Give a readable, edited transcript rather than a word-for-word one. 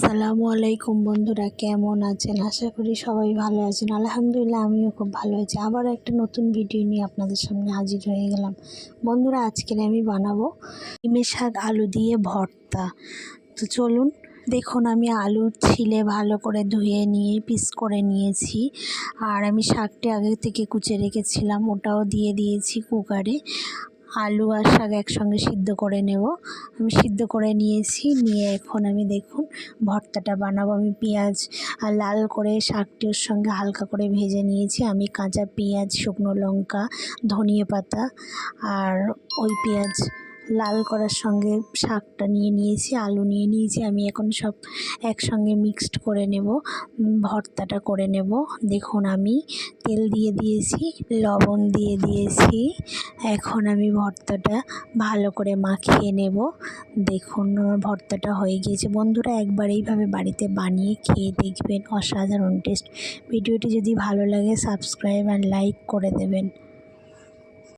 আসসালামু আলাইকুম বন্ধুরা, কেমন আছেন? আশা করি সবাই ভালো আছেন। আলহামদুলিল্লাহ, আমিও খুব ভালো আছি। আবার একটা নতুন ভিডিও নিয়ে আপনাদের সামনে হাজির হয়ে গেলাম। বন্ধুরা, আজকে আমি বানাবো ডিমের শাক আলু দিয়ে ভর্তা। তো চলুন। দেখুন, আমি আলু ছিলে ভালো করে ধুয়ে নিয়ে পিস করে নিয়েছি। আর আমি শাকটি আগে থেকে কুচে রেখেছিলাম, ওটাও দিয়ে দিয়েছি কুকারে। আলু আর শাক একসঙ্গে সিদ্ধ করে নেব। আমি সিদ্ধ করে নিয়েছি, নিয়ে এখন আমি দেখুন ভর্তাটা বানাবো। আমি পেঁয়াজ আর লাল করে শাকটির সঙ্গে হালকা করে ভেজে নিয়েছি। আমি কাঁচা পেঁয়াজ, শুকনো লঙ্কা, ধনিয়া পাতা আর ওই পেঁয়াজ লাল করার সঙ্গে শাকটা নিয়ে নিয়েছি, আলু নিয়ে নিয়েছি। আমি এখন সব একসঙ্গে মিক্সড করে নেব, ভর্তাটা করে নেব। দেখুন, আমি তেল দিয়ে দিয়েছি, লবণ দিয়ে দিয়েছি। এখন আমি ভর্তাটা ভালো করে মাখিয়ে নেব। দেখুন, আমার ভর্তাটা হয়ে গিয়েছে। বন্ধুরা, একবার এইভাবে বাড়িতে বানিয়ে খেয়ে দেখবেন, অসাধারণ টেস্ট। ভিডিওটি যদি ভালো লাগে সাবস্ক্রাইব আর লাইক করে দেবেন।